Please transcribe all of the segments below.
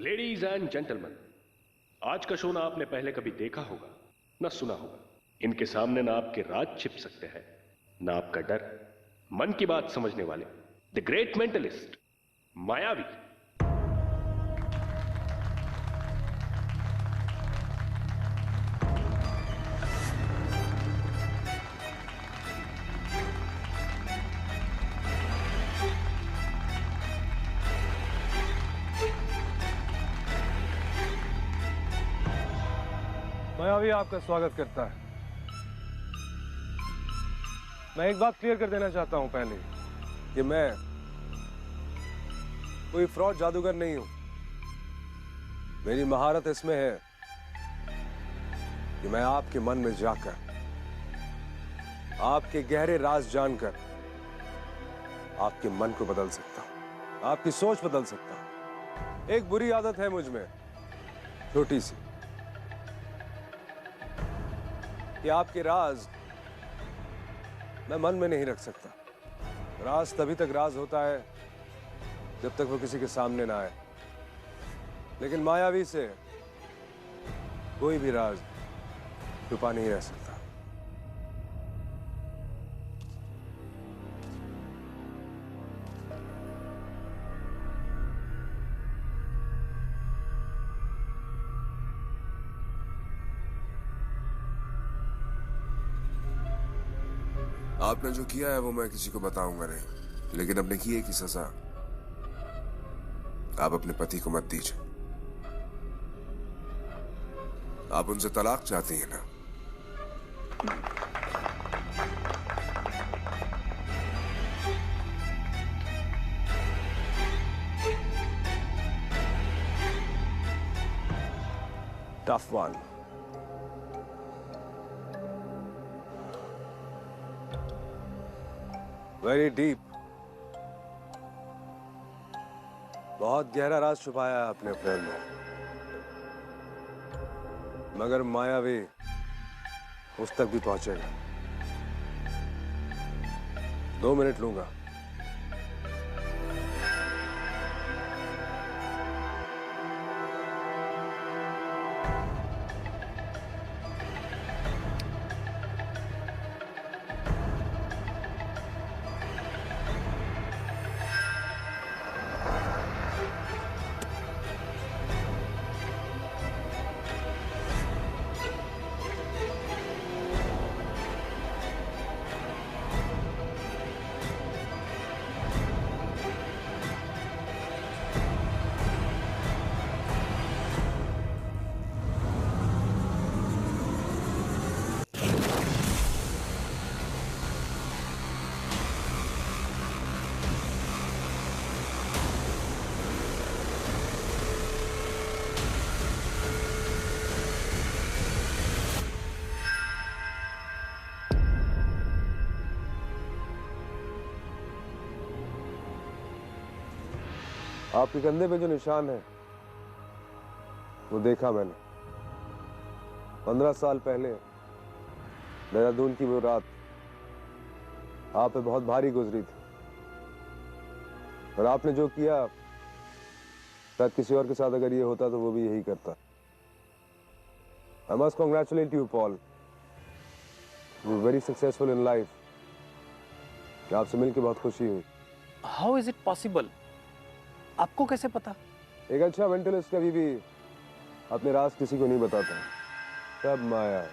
Ladies and gentleman, आज का show ना आपने पहले कभी देखा होगा ना सुना होगा। इनके सामने ना आपके राज छिप सकते हैं ना आपका डर। मन की बात समझने वाले द ग्रेट मेंटलिस्ट मायावी। मायावी आपका स्वागत करता है। मैं एक बात क्लियर कर देना चाहता हूं पहले कि मैं कोई फ्रॉड जादूगर नहीं हूं। मेरी महारत इसमें है कि मैं आपके मन में जाकर आपके गहरे राज जानकर आपके मन को बदल सकता हूं, आपकी सोच बदल सकता हूं। एक बुरी आदत है मुझ में, छोटी सी, कि आपके राज मैं मन में नहीं रख सकता। राज तभी तक राज होता है जब तक वो किसी के सामने ना आए, लेकिन मायावी से कोई भी राज छुपा नहीं रह सकता। आपने जो किया है वो मैं किसी को बताऊंगा नहीं, लेकिन अपने किए की सजा आप अपने पति को मत दीजिए। आप उनसे तलाक चाहती हैं ना? Tough one. Very deep. बहुत गहरा राज छुपाया है आपने अपने अंदर, मगर मायावी उस तक भी पहुंचेगा। 2 मिनट लूंगा। आपके कंधे पे जो निशान है वो देखा मैंने। 15 साल पहले देहरादून की वो रात आप पे बहुत भारी गुजरी थी, और आपने जो किया शायद किसी और के साथ अगर ये होता तो वो भी यही करता। I must congratulate you, Paul. You're very successful in life. आपसे मिलकर बहुत खुशी हुई। How is it possible? आपको कैसे पता? एक अच्छा मेंटलिस्ट कभी भी अपने राज किसी को नहीं बताता, सब माया है।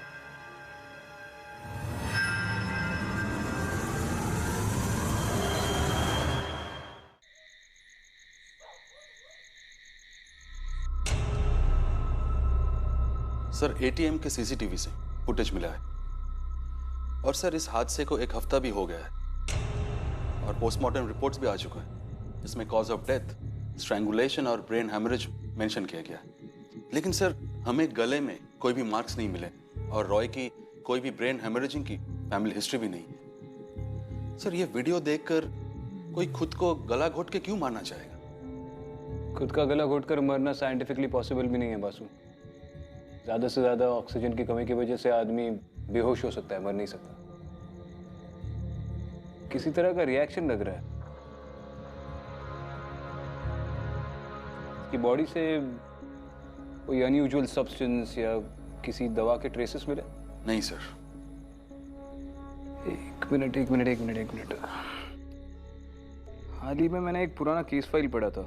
सर, एटीएम के सीसीटीवी से फुटेज मिला है, और सर इस हादसे को 1 हफ्ता भी हो गया है, और पोस्टमार्टम रिपोर्ट्स भी आ चुका है। इसमें कॉज ऑफ डेथ स्ट्रैंगुलेशन और ब्रेन हेमरेज मेंशन किया गया है। लेकिन सर हमें गले में कोई भी मार्क्स नहीं मिले, और रॉय की कोई भी ब्रेन हेमरेजिंग की फैमिली हिस्ट्री भी नहीं है। सर ये वीडियो देखकर कोई खुद को गला घोट के क्यों मारना चाहेगा? खुद का गला घोटकर मरना साइंटिफिकली पॉसिबल भी नहीं है बासु। ज्यादा से ज्यादा ऑक्सीजन की कमी की वजह से आदमी बेहोश हो सकता है, मर नहीं सकता। किसी तरह का रिएक्शन लग रहा है। कि बॉडी से कोई अनयूजुअल सब्सटेंस या किसी दवा के ट्रेसेस मिले? नहीं सर। एक मिनट। हाल ही में मैंने एक पुराना केस फाइल पढ़ा था।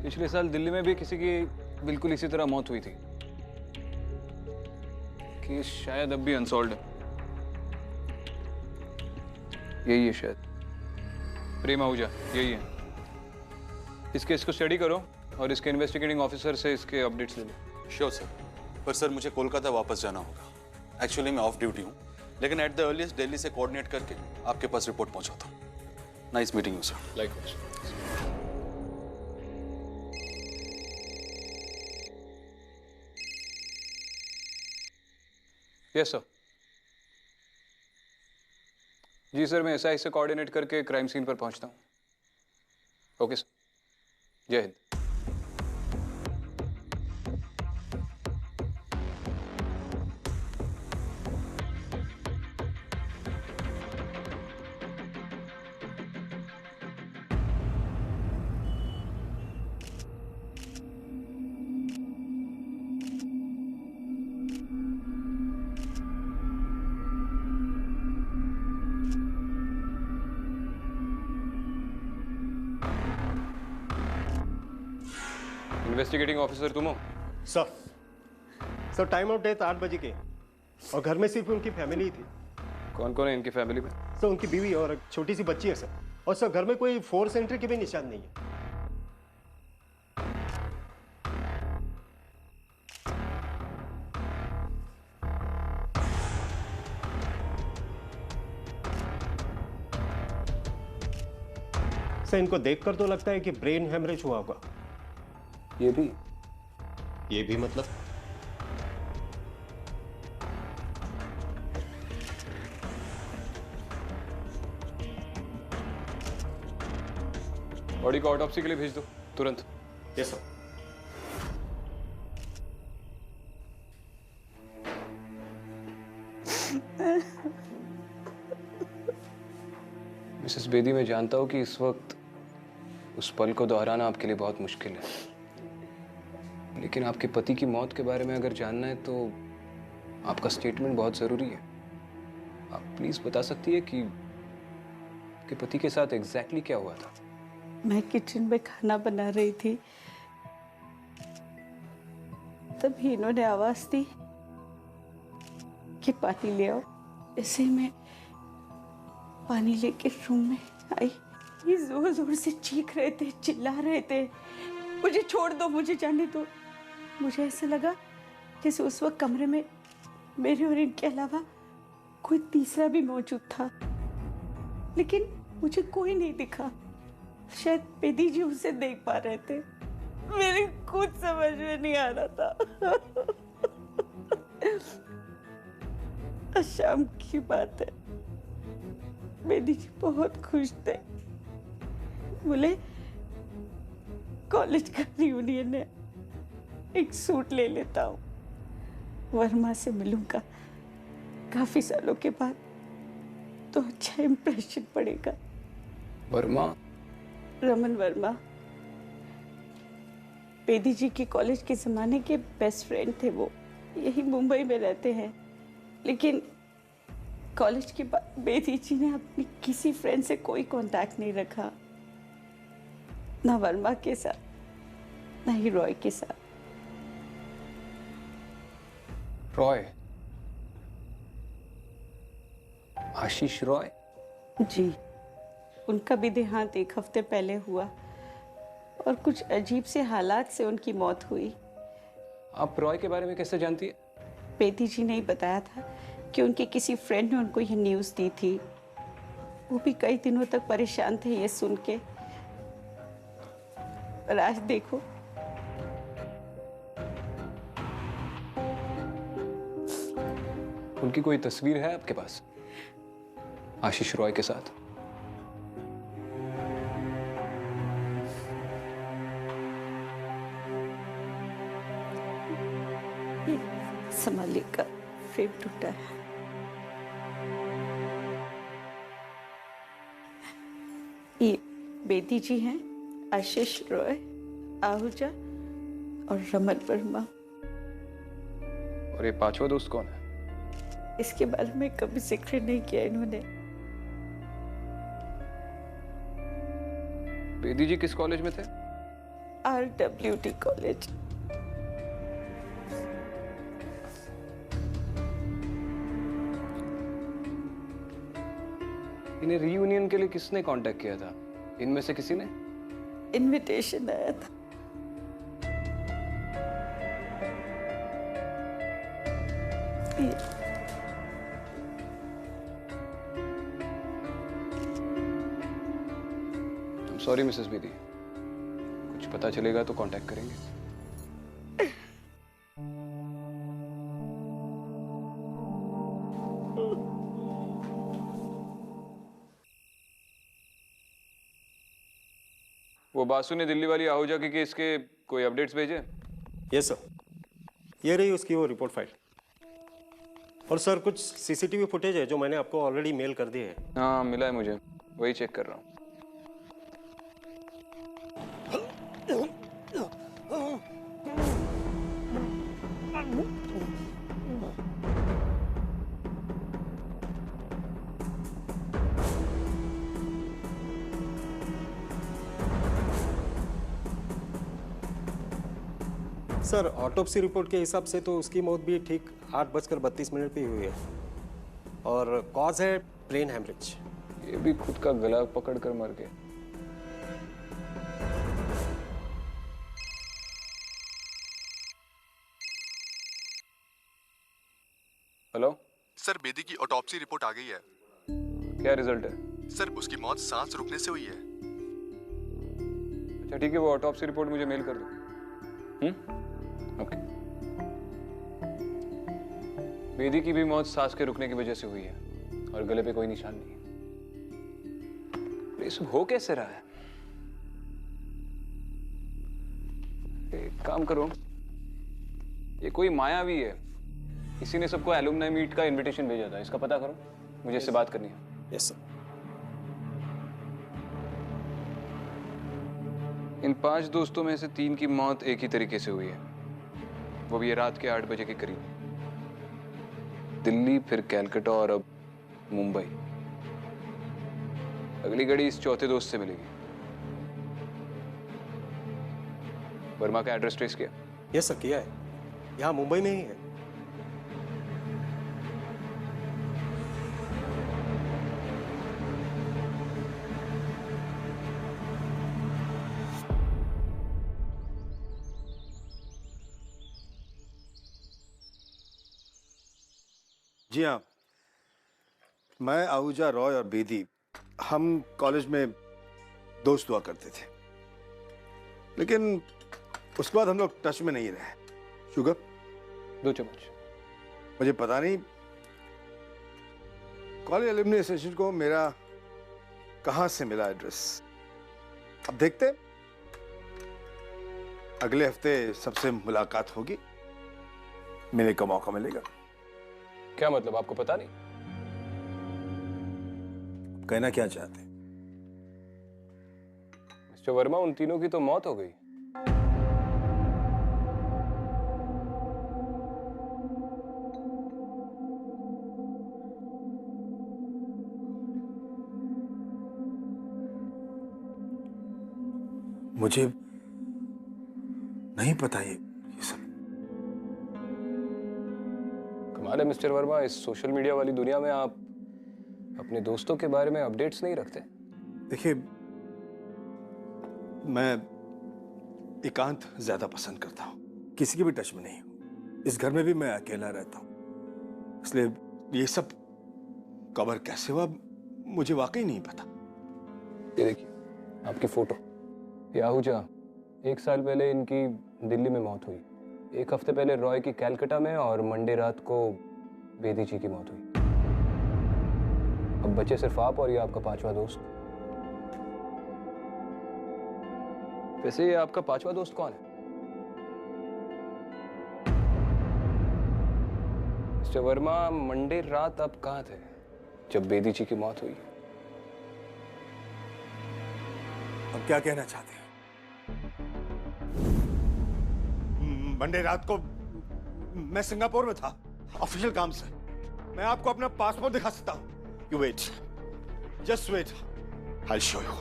पिछले साल दिल्ली में भी किसी की बिल्कुल इसी तरह मौत हुई थी। केस शायद अब भी अनसॉल्व्ड है। यही है शायद, प्रेम आहूजा, यही है। इस केस को स्टडी करो और इसके इन्वेस्टिगेटिंग ऑफिसर से इसके अपडेट्स ले लो। Sure sir. पर सर मुझे कोलकाता वापस जाना होगा। एक्चुअली मैं ऑफ ड्यूटी हूँ, लेकिन एट द अर्लीस्ट दिल्ली से कोऑर्डिनेट करके आपके पास रिपोर्ट पहुंचाता हूँ। Nice meeting you sir. Likewise. Yes sir. जी सर, मैं एसआई से कोऑर्डिनेट करके क्राइम सीन पर पहुंचता हूँ। ओके सर, जय हिंद। इन्वेस्टिगेटिंग ऑफिसर तुम हो? सर टाइम ऑफ डेथ 8 बजे के और घर में सिर्फ उनकी फैमिली ही थी। कौन कौन है इनकी फैमिली में? सर उनकी बीवी और एक छोटी सी बच्ची है सर। और सर घर में कोई फोर्स एंट्री के भी निशान नहीं है। सर इनको देखकर तो लगता है कि ब्रेन हेमरेज हुआ होगा। ये भी मतलब? बॉडी को ऑटोप्सी के लिए भेज दो तुरंत। Yes sir. मिसेस बेदी, मैं जानता हूं कि इस वक्त उस पल को दोहराना आपके लिए बहुत मुश्किल है, लेकिन आपके पति की मौत के बारे में अगर जानना है तो आपका स्टेटमेंट बहुत जरूरी है। आप प्लीज बता सकती है कि आपके पति के साथ एग्जैक्टली क्या हुआ था? मैं किचन में खाना बना रही थी, तभी इन्होंने आवाज दी कि पानी ले आओ। ऐसे ही मैं पानी लेके रूम में आई। ये जोर जोर से चीख रहे थे, चिल्ला रहे थे, मुझे छोड़ दो, मुझे जाने दो। मुझे ऐसा लगा जैसे उस वक्त कमरे में मेरे और इनके अलावा कोई तीसरा भी मौजूद था, लेकिन मुझे कोई नहीं दिखा। शायद बेदी जी उसे देख पा रहे थे। मेरी कुछ समझ में नहीं आ रहा था। शाम की बात है, बेदी जी बहुत खुश थे। बोले कॉलेज का रियूनियन है, एक सूट ले लेता हूँ, वर्मा से मिलूंगा काफी सालों के बाद, तो अच्छा इंप्रेशन पड़ेगा। वर्मा? रमन वर्मा बेदी जी के कॉलेज के जमाने के बेस्ट फ्रेंड थे। वो यही मुंबई में रहते हैं, लेकिन कॉलेज के बाद बेदी जी ने अपनी किसी फ्रेंड से कोई कांटेक्ट नहीं रखा, ना वर्मा के साथ ना ही रॉय के साथ। रॉय? आशीष रॉय? जी, उनका भी देहांत एक हफ्ते पहले हुआ और कुछ अजीब से हालात से उनकी मौत हुई। आप रॉय के बारे में कैसे जानती है? बेदी जी ने ही बताया था कि उनके किसी फ्रेंड ने उनको यह न्यूज़ दी थी। वो भी कई दिनों तक परेशान थे ये सुन के। और आज देखो, उनकी कोई तस्वीर है आपके पास आशीष रॉय के साथ? संभालिए का फ्रेम टूटा है। ये बेदी जी हैं, आशीष रॉय, आहूजा और रमन वर्मा। और ये पांचवा दोस्त कौन है? इसके बारे में कभी जिक्र नहीं किया इन्होंने। बेदी जी किस कॉलेज में थे? RWT college. इन्हें रीयूनियन के लिए किसने कांटेक्ट किया था? इनमें से किसी ने? इनविटेशन आया था। सॉरी मिसेस बेदी, कुछ पता चलेगा तो कांटेक्ट करेंगे। वो बासु ने दिल्ली वाली आहूजा के केस के कोई अपडेट्स भेजे? यस सर, ये रही उसकी वो रिपोर्ट फाइल। और सर कुछ सीसीटीवी फुटेज है जो मैंने आपको ऑलरेडी मेल कर दिए है। हाँ मिला है मुझे, वही चेक कर रहा हूँ। सर ऑटोप्सी रिपोर्ट के हिसाब से तो उसकी मौत भी ठीक 8:32 पे हुई है और कॉज है ब्रेन हैमरेज। ये भी खुद का गला पकड़ कर मर गए। हेलो सर, बेदी की ऑटोप्सी रिपोर्ट आ गई है। क्या रिजल्ट है? सर उसकी मौत सांस रुकने से हुई है। अच्छा ठीक है, वो ऑटोप्सी रिपोर्ट मुझे मेल कर दो। ओके। बेदी की भी मौत सांस के रुकने की वजह से हुई है और गले पे कोई निशान नहीं है। ये सब हो कैसे रहा है? एक काम करो, ये कोई मायावी है, किसी ने सबको एलुमनाई मीट का इनविटेशन भेजा था, इसका पता करो, मुझे इससे बात करनी है। Yes sir. इन 5 दोस्तों में से 3 की मौत एक ही तरीके से हुई है, वो भी ये रात के 8 बजे के करीब। दिल्ली, फिर कैलकाटा और अब मुंबई। अगली घड़ी इस चौथे दोस्त से मिलेगी। वर्मा का एड्रेस ट्रेस किया? यस सर, किया है, यहाँ मुंबई में ही है। जी हाँ, मैं, आहूजा, रॉय और बेदी हम कॉलेज में दोस्त हुआ करते थे, लेकिन उसके बाद हम लोग टच में नहीं रहे। शुगर 2 चम्मच। मुझे पता नहीं कॉलेज एलुमनी एसोसिएशन को मेरा कहाँ से मिला एड्रेस। अब देखते, अगले हफ्ते सबसे मुलाकात होगी, मिलने का मौका मिलेगा। क्या मतलब, आपको पता नहीं? कहना क्या चाहते? मिस्टर वर्मा, उन तीनों की तो मौत हो गई। मुझे नहीं पता ये सब। कमाल है मिस्टर वर्मा, इस सोशल मीडिया वाली दुनिया में आप अपने दोस्तों के बारे में अपडेट्स नहीं रखते। देखिए, मैं एकांत ज्यादा पसंद करता हूँ, किसी के भी टच में नहीं हूँ। इस घर में भी मैं अकेला रहता हूँ, इसलिए ये सब कवर कैसे हुआ मुझे वाकई नहीं पता। ये देखिए आपकी फोटो, ये आहूजा, 1 साल पहले इनकी दिल्ली में मौत हुई, 1 हफ्ते पहले रॉय की कैलकाटा में, और मंडे रात को बेदी जी की मौत हुई। अब बचे सिर्फ आप और ये आपका 5वां दोस्त। वैसे ये आपका 5वां दोस्त कौन है? मिस्टर वर्मा, मंडे रात आप कहाँ थे जब बेदी जी की मौत हुई? अब क्या कहना चाहते हैं? मंडे रात को मैं सिंगापुर में था ऑफिशियल काम से। मैं आपको अपना पासपोर्ट दिखा सकता हूं। You wait, just wait, I show you.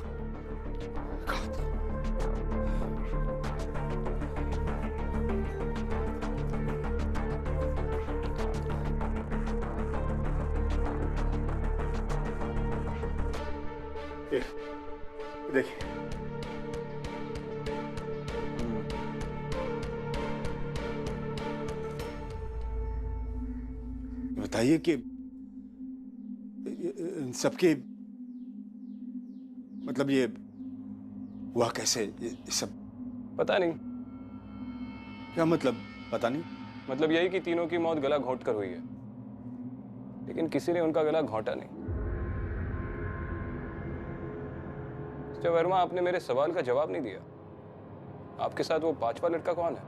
देखिए, बताइए कि इन सबके मतलब ये हुआ कैसे? ये सब पता नहीं। क्या मतलब? पता नहीं मतलब यही कि तीनों की मौत गला घोंट कर हुई है, लेकिन किसी ने उनका गला घोंटा नहीं। मिस्टर वर्मा, आपने मेरे सवाल का जवाब नहीं दिया। आपके साथ वो पांचवा लड़का कौन है?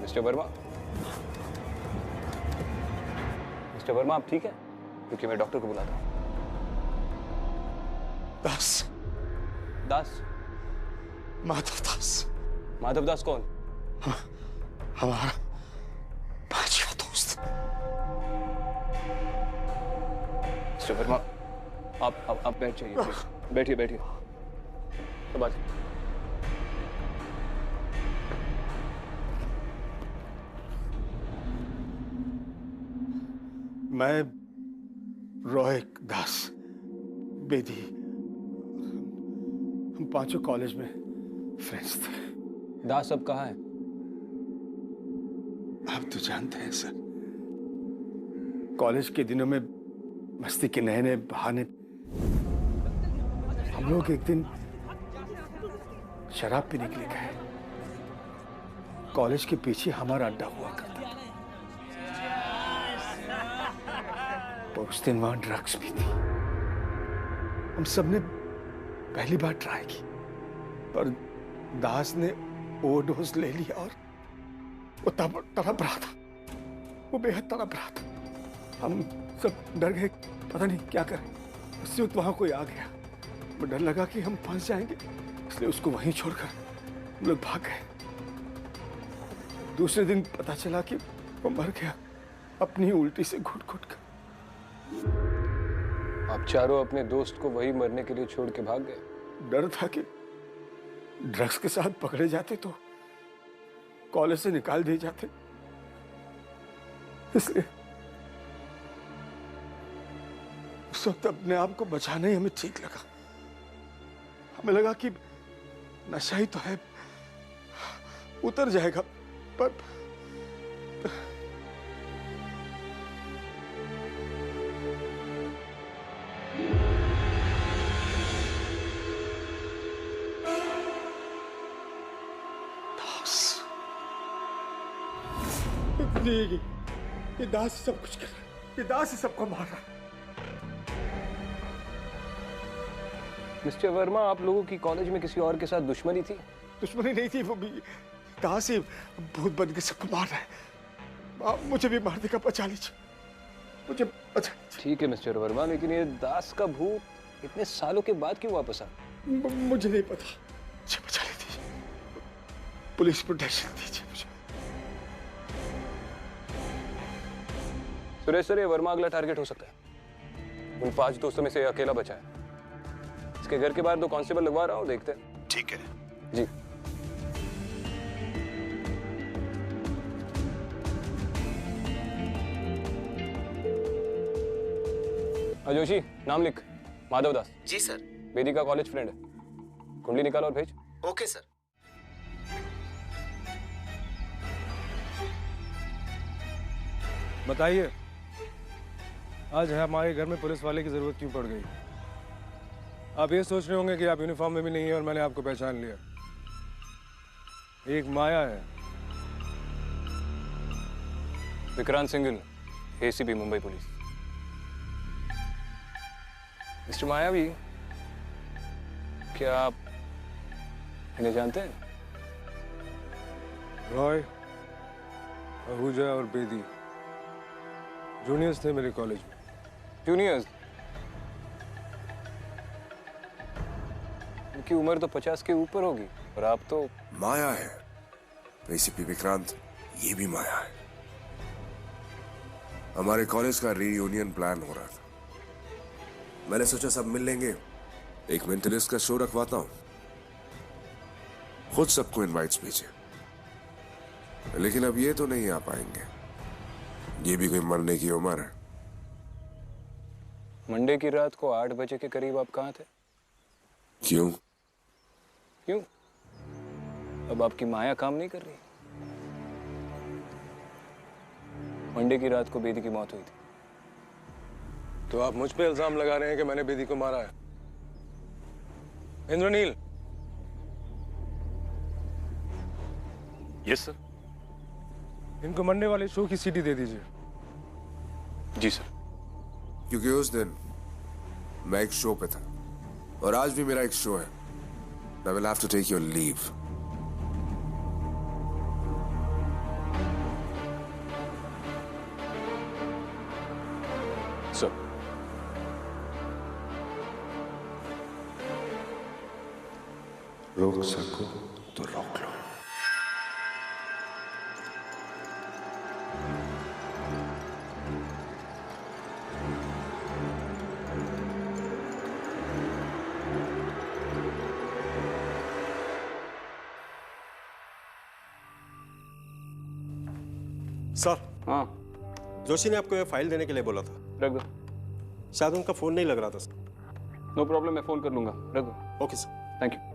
मिस्टर वर्मा, मिस्टर वर्मा, आप ठीक है? क्योंकि मैं डॉक्टर को बुलाता हूँ। दास, दास? माधव दास। माधव दास कौन? हमारा पांचवा दोस्त। मिस्टर वर्मा, आप बैठ जाइए, बैठिए बैठिए। तो बात मैं रॉय दास बेदी, हम पांचों कॉलेज में फ्रेंड्स थे। दास अब कहाँ है? आप तो जानते हैं सर, कॉलेज के दिनों में मस्ती के नए नए बहाने हम लोग एक दिन शराब पीने के लिए गए। कॉलेज के पीछे हमारा अड्डा हुआ करता था। उस दिन वहां ड्रग्स भी थी। हम सबने पहली बार ट्राई की, पर दास ने ओवरडोज ले लिया और वो तड़प रहा था। वो बेहद तड़प रहा था। हम सब डर गए, पता नहीं क्या करें। उसी वक्त वहां कोई आ गया। वो डर लगा कि हम फंस जाएंगे, इसलिए उसको वहीं छोड़कर हम लोग भाग गए। दूसरे दिन पता चला कि वो मर गया, अपनी उल्टी से घुट-घुट कर। आप चारों अपने दोस्त को वही मरने के लिए छोड़ के भाग गए? डर था कि ड्रग्स के साथ पकड़े जाते तो कॉलेज से निकाल दिए जाते, इसलिए उस वक्त अपने आप को बचाना ही हमें ठीक लगा। हमें लगा कि नशा ही तो है, उतर जाएगा, पर ये दास ही सब कुछ कर रहा है। ये दास ही सबको मार रहा है। मिस्टर वर्मा, आप लोगों की कॉलेज में किसी और के साथ दुश्मनी थी? दुश्मनी नहीं थी, वो भी दास ही भूत बन के सबको मार रहा है। आप मुझे भी मार देगा, बचा लीजिए मुझे, बचा लीजिए। ठीक है मिस्टर वर्मा, लेकिन ये दास का भूत इतने सालों के बाद क्यों वापस आ? मुझे नहीं पता, मुझे बचा लीजिए, पुलिस प्रोटेक्शन दीजिए मुझे। सुरेश सर, ये वर्मा अगला टारगेट हो सकता है। उन 5 दोस्तों में से अकेला बचा है। इसके घर के बाहर 2 कांस्टेबल लगवा रहा हूँ, देखते हैं। ठीक है जी। जोशी, नाम लिख। माधव दास। जी सर। बेदी का कॉलेज फ्रेंड है। कुंडली निकाल और भेज। Okay sir. बताइए, आज हमारे घर में पुलिस वाले की जरूरत क्यों पड़ गई? आप ये सोच रहे होंगे कि आप यूनिफॉर्म में भी नहीं है और मैंने आपको पहचान लिया। एक माया है। Vikrant Singhal, ACP Mumbai police. Mister मायावी, क्या आप इन्हें जानते हैं? रॉय, आहूजा और बेदी, जूनियर्स थे मेरे कॉलेज में। जूनियर्स? उनकी उम्र तो 50 के ऊपर होगी और आप तो। माया है एसीपी विक्रांत, ये भी माया है। हमारे कॉलेज का रीयूनियन प्लान हो रहा था। मैंने सोचा सब मिल लेंगे, एक मेंटलिस्ट का शो रखवाता हूं, खुद सबको इनवाइट्स भेजे। लेकिन अब ये तो नहीं आ पाएंगे, ये भी कोई मरने की उम्र है। मंडे की रात को 8 बजे के करीब आप कहाँ थे? क्यों? क्यों? अब आपकी माया काम नहीं कर रही? मंडे की रात को बेदी की मौत हुई थी। तो आप मुझ पे इल्जाम लगा रहे हैं कि मैंने बेदी को मारा है? इंद्रनील। Yes sir. इनको मंडे वाले शो की सीटी दे दीजिए। जी सर। क्योंकि उस दिन मैं एक शो पे था और आज भी मेरा एक शो है। I will have to take your leave. Sir. रोक सको तो रोक लो। सर, हाँ, जोशी ने आपको ये फाइल देने के लिए बोला था। रख दो। शायद उनका फोन नहीं लग रहा था सर। नो प्रॉब्लम, मैं फोन कर लूंगा। रख दो। Okay sir. Thank you.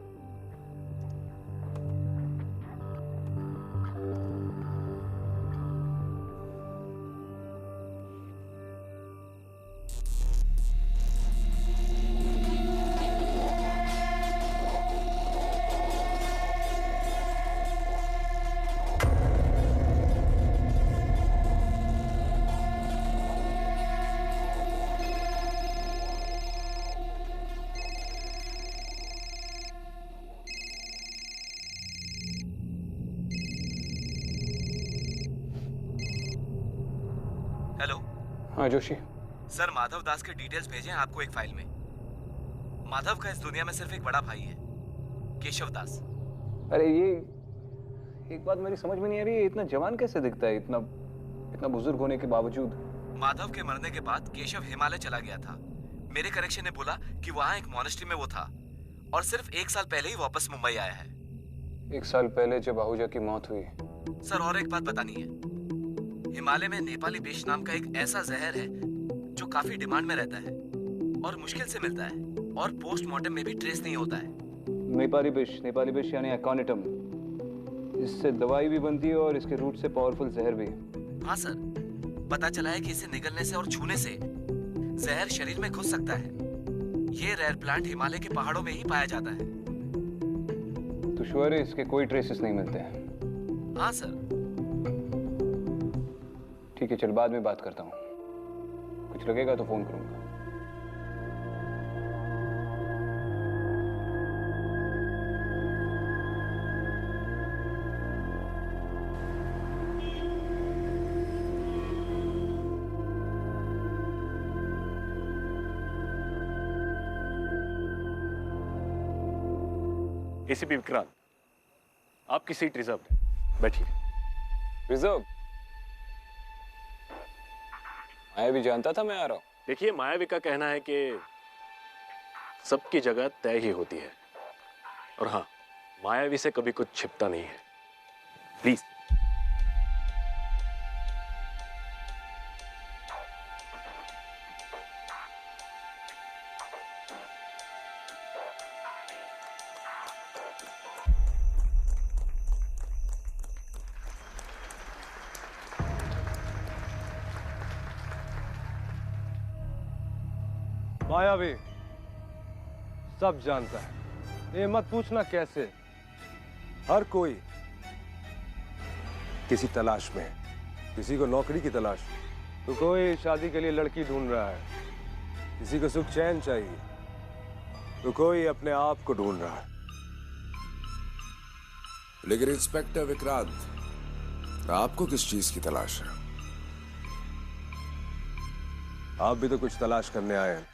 Hello. हाँ जोशी। सर, माधव दास के डिटेल्स भेजे हैं आपको एक फाइल में। माधव का इस दुनिया में सिर्फ एक बड़ा भाई है, केशव दास। अरे ये एक बात मेरी समझ में नहीं आ रही है, इतना जवान कैसे दिखता है इतना इतना बुजुर्ग होने के बावजूद? माधव के मरने के बाद केशव हिमालय चला गया था। मेरे कनेक्शन ने बोला कि वहाँ एक मॉनेस्ट्री में वो था और सिर्फ 1 साल पहले ही वापस मुंबई आया है। 1 साल पहले जब आहूजा की मौत हुई। सर, और एक बात बतानी है। हिमालय में नेपाली विष नाम का एक ऐसा जहर है जो काफी डिमांड में रहता है और मुश्किल से मिलता है और पोस्टमार्टम में भी ट्रेस नहीं होता है। नेपाली विष यानी अकॉनिटम। इससे दवाई भी बनती है और इसके रूट से पावरफुल जहर भी। हाँ सर, पता चला है कि इसे निगलने से और छूने से जहर शरीर में घुस सकता है। ये रेयर प्लांट हिमालय के पहाड़ों में ही पाया जाता है। तो श्योर है इसके कोई ट्रेसेस नहीं मिलते हैं? हाँ सर। ठीक है, चल बाद में बात करता हूँ। कुछ लगेगा तो फोन करूंगा। एसीपी विक्रांत, आपकी सीट रिजर्व है, बैठिए। रिजर्व? मायावी जानता था मैं आ रहा हूं। देखिए, मायावी का कहना है कि सबकी जगह तय ही होती है और हाँ, मायावी से कभी कुछ छिपता नहीं है। प्लीज। मायावी सब जानता है, ये मत पूछना कैसे। हर कोई किसी तलाश में है, किसी को नौकरी की तलाश में, तो कोई शादी के लिए लड़की ढूंढ रहा है, किसी को सुख चैन चाहिए, तो कोई अपने आप को ढूंढ रहा है। लेकिन इंस्पेक्टर विक्रांत, आपको किस चीज की तलाश है? आप भी तो कुछ तलाश करने आए हैं।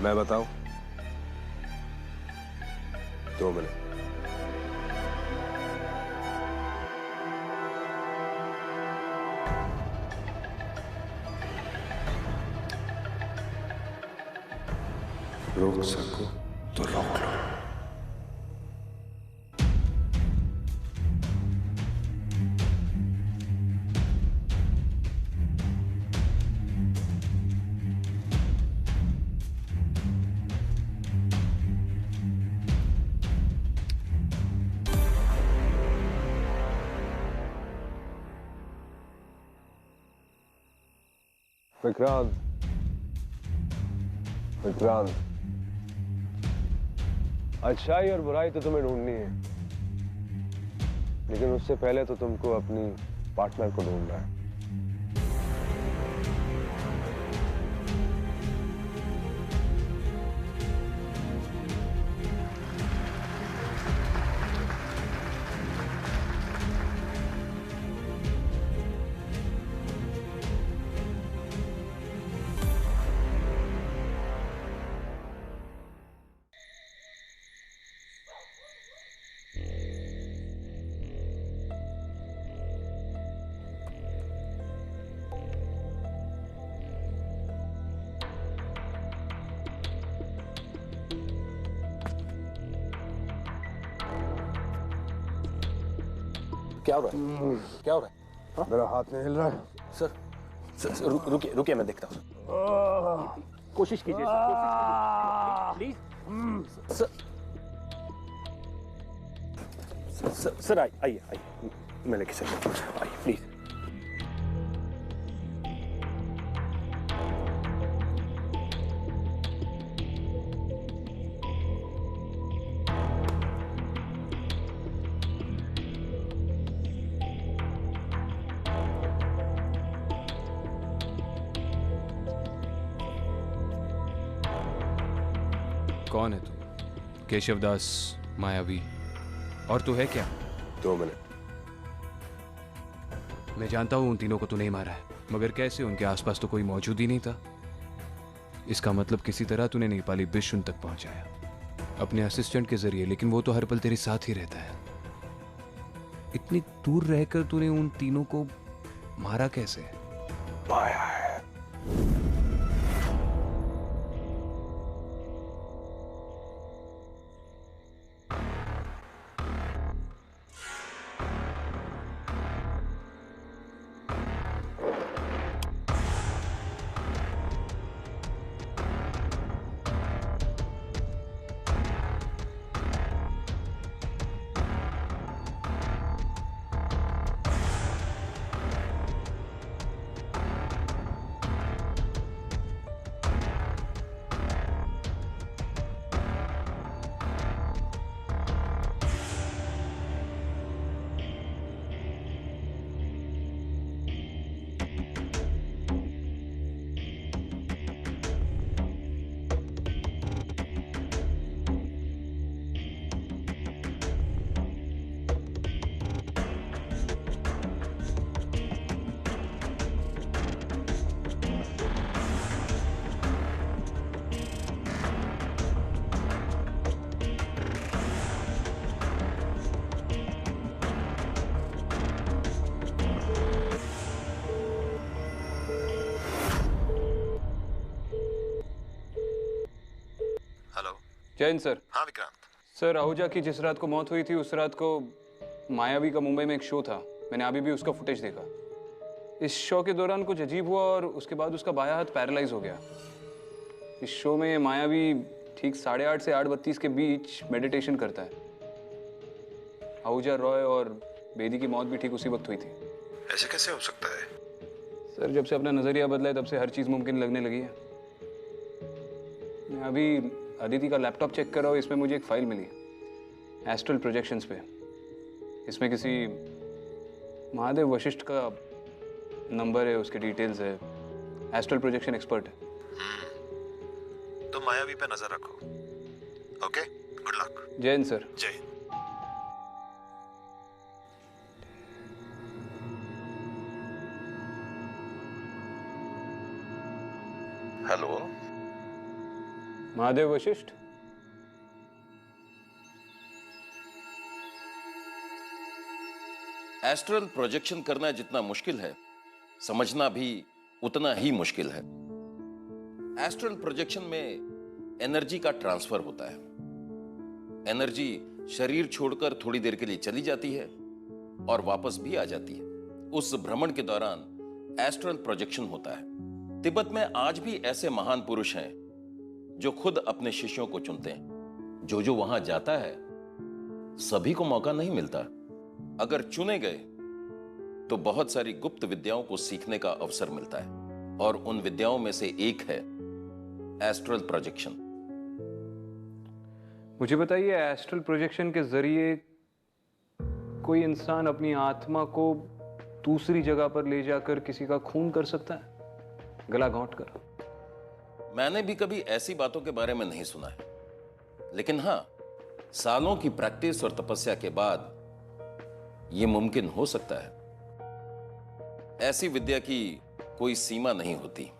मैं बताऊं? 2 मिनट। रोक सको तो रोक लो। विक्रांत, विक्रांत, अच्छाई और बुराई तो तुम्हें ढूंढनी है, लेकिन उससे पहले तो तुमको अपनी पार्टनर को ढूंढना है। क्या हो रहा है? क्या हो रहा है? हाँ? मेरा हाथ नहीं हिल रहा है। सर रुकिए रुकिए, मैं देखता हूँ। कोशिश कीजिए सर, प्लीज। सर आइए, मैं लेके चलता हूँ, आइए प्लीज। कौन है तू? केशवदास मायावी। और तू है क्या? 2 मिनट। मैं जानता हूं उन तीनों को तू नहीं मारा है, मगर कैसे? उनके आसपास तो कोई मौजूद ही नहीं था। इसका मतलब किसी तरह तूने नेपाली बिश उन तक पहुंचाया अपने असिस्टेंट के जरिए, लेकिन वो तो हर पल तेरे साथ ही रहता है। इतनी दूर रहकर तूने उन तीनों को मारा कैसे? माया है। जैन सर। हाँ विक्रांत। सर, आहूजा की जिस रात को मौत हुई थी उस रात को मायावी का मुंबई में एक शो था। मैंने अभी भी उसका फुटेज देखा। इस शो के दौरान कुछ अजीब हुआ और उसके बाद उसका बायां हाथ पैरालाइज हो गया। इस शो में मायावी ठीक 8:30 से 8:32 के बीच मेडिटेशन करता है। आहूजा रॉय और बेदी की मौत भी ठीक उसी वक्त हुई थी। ऐसे कैसे हो सकता है? सर, जब से अपना नजरिया बदला है तब से हर चीज मुमकिन लगने लगी है। मैं अभी अदिति का लैपटॉप चेक कर रहा हूँ, इसमें मुझे एक फाइल मिली एस्ट्रल प्रोजेक्शंस पे। इसमें किसी महादेव वशिष्ठ का नंबर है, उसके डिटेल्स है। एस्ट्रल प्रोजेक्शन एक्सपर्ट है। तो मायावी पे नजर रखो। Okay, good luck. जय हिंद सर। जय Hind. Hello, Mahadev Vashishtha. Astral projection करना जितना मुश्किल है, समझना भी उतना ही मुश्किल है। एस्ट्रल प्रोजेक्शन में एनर्जी का ट्रांसफर होता है। एनर्जी शरीर छोड़कर थोड़ी देर के लिए चली जाती है और वापस भी आ जाती है। उस भ्रमण के दौरान एस्ट्रल प्रोजेक्शन होता है। तिब्बत में आज भी ऐसे महान पुरुष हैं जो खुद अपने शिष्यों को चुनते हैं। जो वहां जाता है, सभी को मौका नहीं मिलता। अगर चुने गए तो बहुत सारी गुप्त विद्याओं को सीखने का अवसर मिलता है, और उन विद्याओं में से एक है एस्ट्रल प्रोजेक्शन। मुझे बताइए, एस्ट्रल प्रोजेक्शन के जरिए कोई इंसान अपनी आत्मा को दूसरी जगह पर ले जाकर किसी का खून कर सकता है, गला घोंट कर? मैंने भी कभी ऐसी बातों के बारे में नहीं सुना है, लेकिन हां, सालों की प्रैक्टिस और तपस्या के बाद यह मुमकिन हो सकता है। ऐसी विद्या की कोई सीमा नहीं होती।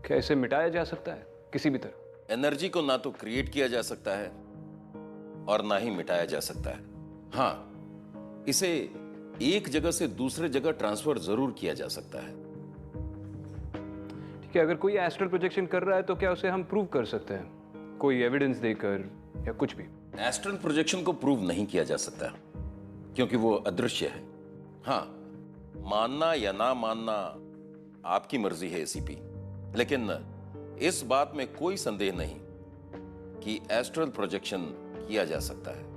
क्या इसे मिटाया जा सकता है किसी भी तरह? एनर्जी को ना तो क्रिएट किया जा सकता है और ना ही मिटाया जा सकता है। हां, इसे एक जगह से दूसरे जगह ट्रांसफर जरूर किया जा सकता है। ठीक है, अगर कोई एस्ट्रल प्रोजेक्शन कर रहा है तो क्या उसे हम प्रूव कर सकते हैं, कोई एविडेंस देकर या कुछ भी? एस्ट्रल प्रोजेक्शन को प्रूव नहीं किया जा सकता क्योंकि वो अदृश्य है। हां, मानना या ना मानना आपकी मर्जी है एसीपी, लेकिन इस बात में कोई संदेह नहीं कि एस्ट्रल प्रोजेक्शन किया जा सकता है।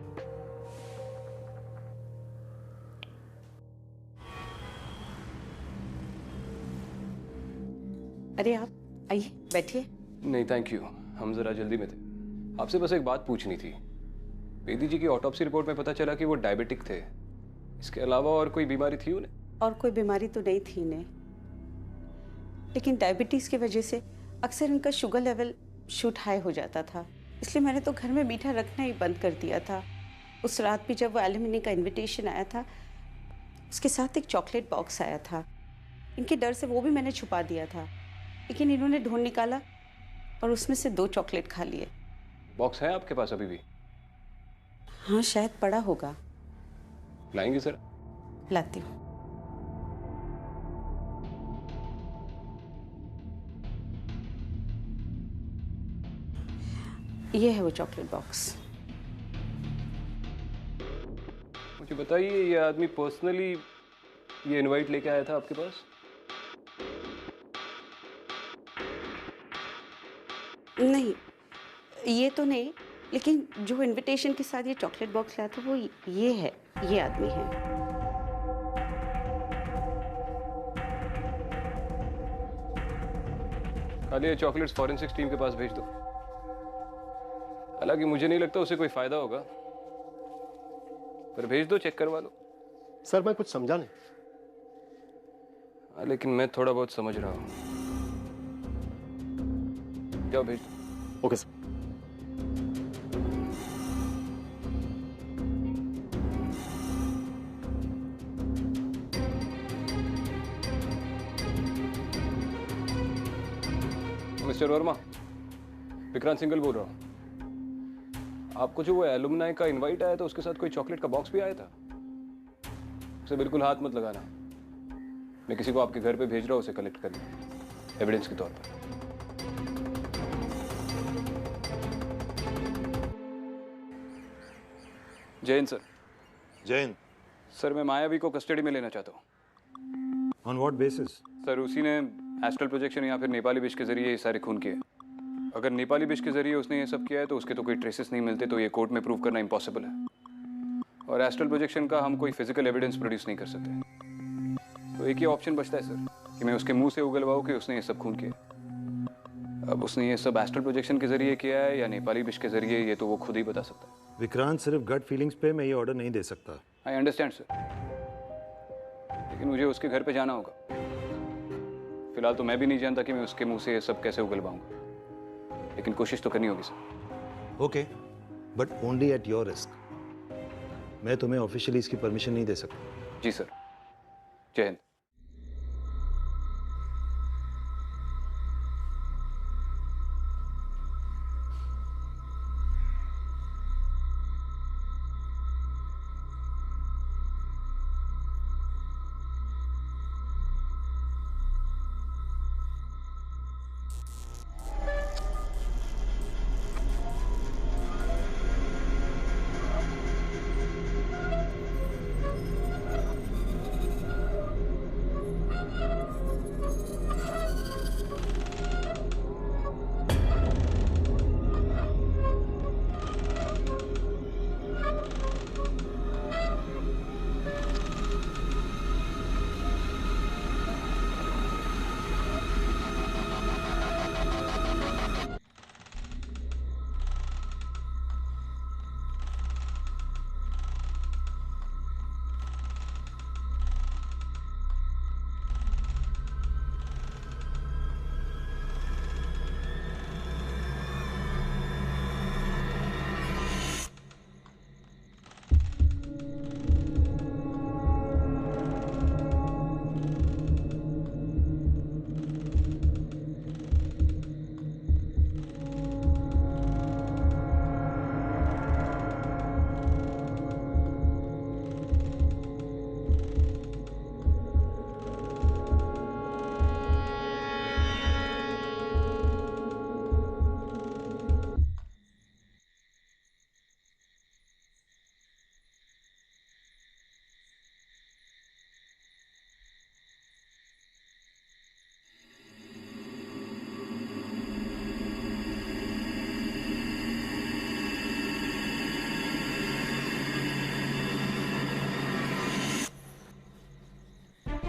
अरे आप आइए, बैठिए। नहीं थैंक यू, हम जरा जल्दी में थे। आपसे बस एक बात पूछनी थी। बेदी जी की ऑटोप्सी रिपोर्ट में पता चला कि वो डायबिटिक थे। इसके अलावा और कोई बीमारी थी उन्हें? और कोई बीमारी तो नहीं थी इन्हें, लेकिन डायबिटीज़ की वजह से अक्सर इनका शुगर लेवल शूट हाई हो जाता था। इसलिए मैंने तो घर में मीठा रखना ही बंद कर दिया था। उस रात भी जब वो एल्यूमिनी का इनविटेशन आया था, उसके साथ एक चॉकलेट बॉक्स आया था। इनके डर से वो भी मैंने छुपा दिया था, लेकिन इन्होंने ढूंढ निकाला और उसमें से 2 चॉकलेट खा लिए। बॉक्स है आपके पास अभी भी? हाँ, शायद पड़ा होगा। लाएंगे सर? लाती हूँ। ये है वो चॉकलेट बॉक्स। मुझे बताइए, ये आदमी पर्सनली ये इनवाइट लेके आया था आपके पास? नहीं, ये तो नहीं, लेकिन जो इनविटेशन के साथ ये चॉकलेट बॉक्स लाया था वो ये है, ये आदमी है। खाली ये चॉकलेट्स फॉरेंसिक्स टीम के पास भेज दो। हालांकि मुझे नहीं लगता उसे कोई फायदा होगा, पर भेज दो, चेक करवा लो। सर मैं कुछ समझा नहीं। हाँ, लेकिन मैं थोड़ा बहुत समझ रहा हूँ। जाओ भेज दो। Okay sir. Mister Verma, Vikrant single बोल रहा हूँ। आपको जो वो एलुमनाई का इनवाइट आया था, उसके साथ कोई चॉकलेट का बॉक्स भी आया था? उसे बिल्कुल हाथ मत लगाना। मैं किसी को आपके घर पे भेज रहा हूँ उसे कलेक्ट करने, एविडेंस के तौर पर। जय हिंद सर। जय हिंद। सर, मैं मायावी को कस्टडी में लेना चाहता हूँ। On what basis? सर, उसी ने एस्ट्रल प्रोजेक्शन या फिर नेपाली विष के जरिए ये सारे खून किए। अगर नेपाली विष के जरिए उसने ये सब किया है तो उसके तो कोई ट्रेसेस नहीं मिलते, तो ये कोर्ट में प्रूव करना इम्पॉसिबल है। और एस्ट्रल प्रोजेक्शन का हम कोई फिजिकल एविडेंस प्रोड्यूस नहीं कर सकते। तो एक ही ऑप्शन बचता है सर, कि मैं उसके मुंह से उगलवाऊँ कि उसने ये सब खून किया। अब उसने ये सब एस्ट्रल प्रोजेक्शन के जरिए किया है या नेपाली विष के जरिए, ये तो वो खुद ही बता सकता है। विक्रांत, सिर्फ गट फीलिंग्स पे मैं ये ऑर्डर नहीं दे सकता। आई अंडरस्टैंड सर, लेकिन मुझे उसके घर पे जाना होगा। फिलहाल तो मैं भी नहीं जानता कि मैं उसके मुंह से ये सब कैसे उगलवाऊंगा, लेकिन कोशिश तो करनी होगी sir. Okay, but only at your risk. मैं तुम्हें ऑफिशियली इसकी परमिशन नहीं दे सकता। जी सर। जय हिंद।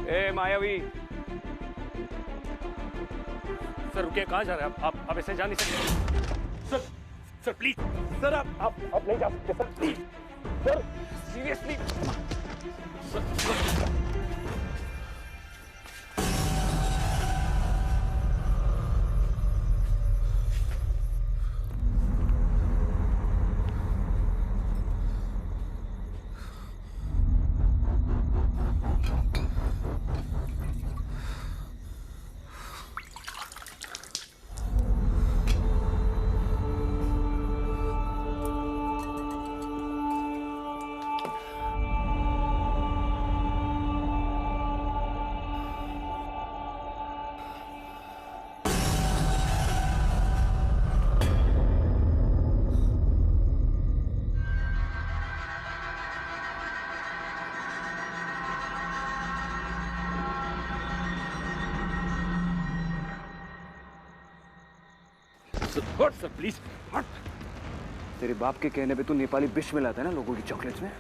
ए मायावी, सर रुकिए, कहाँ जा रहे हैं आप ऐसे जा नहीं सकते सर। सर प्लीज सर, आप नहीं जा सकते sir, please sir, seriously sir. हट सर प्लीज, हट। तेरे बाप के कहने पे तू नेपाली विष मिलाता है ना लोगों की चॉकलेट्स में?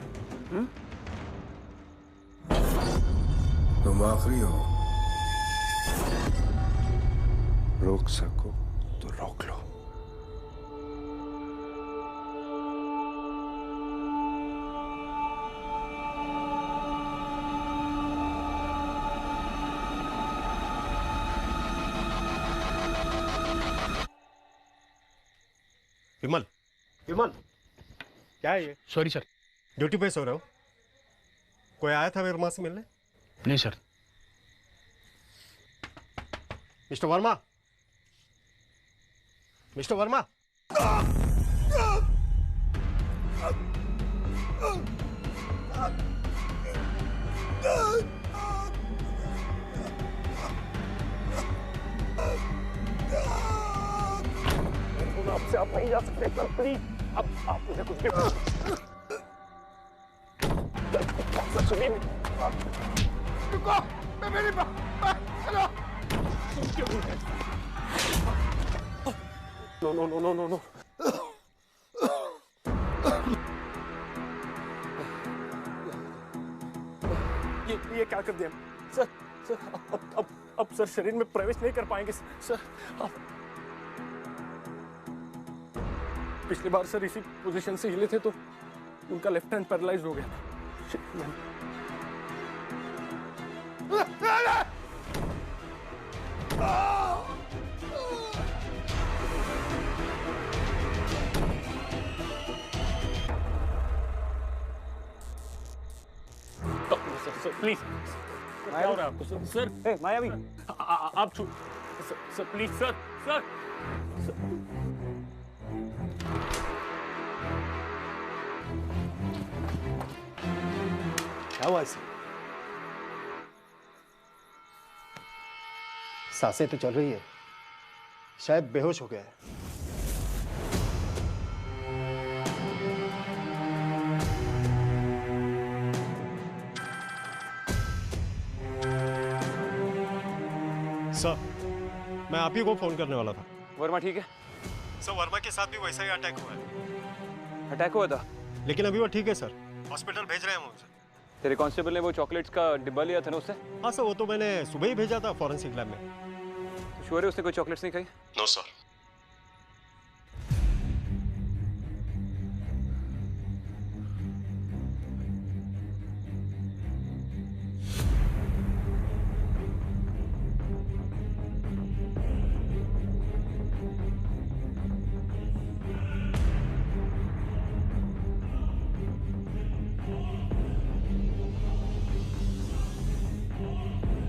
तुम आखिरी हो, रोक सको तो रोक लो। विमल, विमल, क्या है ये? Sorry sir. ड्यूटी पे सो रहे हो? कोई आया था वर्मा से मिलने? नहीं sir. Mister Verma, mister Verma. आपसे आप नहीं जा सकते सर, प्लीज। अब आप मुझे कुछ भी सर सुनिए, रुको, मैं मेरी हेलो, तुम क्यों नहीं? No no no no no no, ये क्या कर दिया सर? सर अब सर शरीर में प्रवेश नहीं कर पाएंगे सर। आप पिछली बार सर इसी पोजीशन से हिले थे तो उनका लेफ्ट हैंड पैरालाइज हो गया था। सर प्लीज, क्या हो रहा है आपको सर? मायावी, आप सर प्लीज सर, सर क्या हुआ इसे? सांसें तो चल रही है, शायद बेहोश हो गया है। सर, मैं आप ही को फोन करने वाला था। वर्मा ठीक है? सर, वर्मा के साथ भी वैसा ही अटैक हुआ है। अटैक हुआ था? लेकिन अभी वो ठीक है सर, हॉस्पिटल भेज रहे हैं हम उसे। तेरे कांस्टेबल ने वो चॉकलेट्स का डिब्बा लिया था ना उससे? हाँ सर, वो तो मैंने सुबह ही भेजा था फॉरेंसिक लैब में। तो श्योर है उसने कोई चॉकलेट्स नहीं खाई? No sir.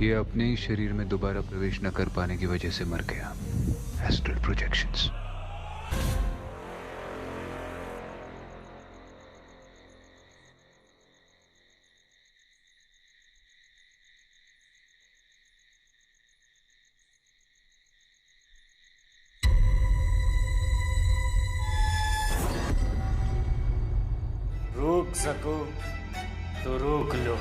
ये अपने ही शरीर में दोबारा प्रवेश न कर पाने की वजह से मर गया। Astral projections. रोक सको तो रोक लो।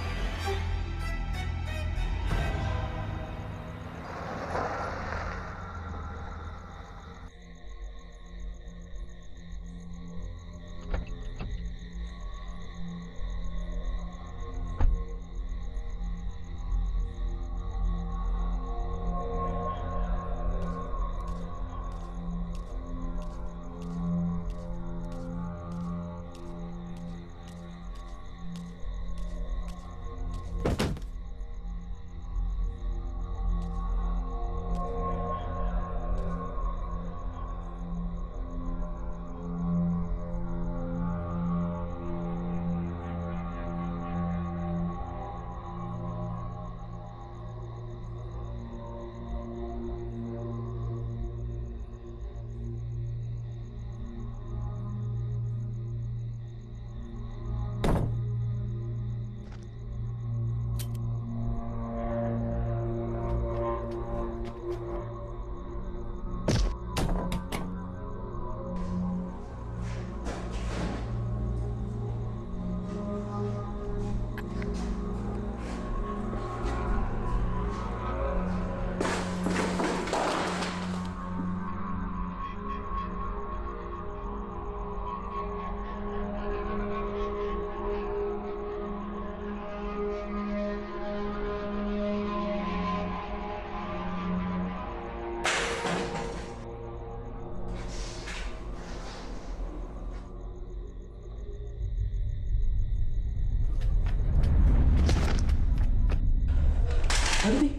अदिति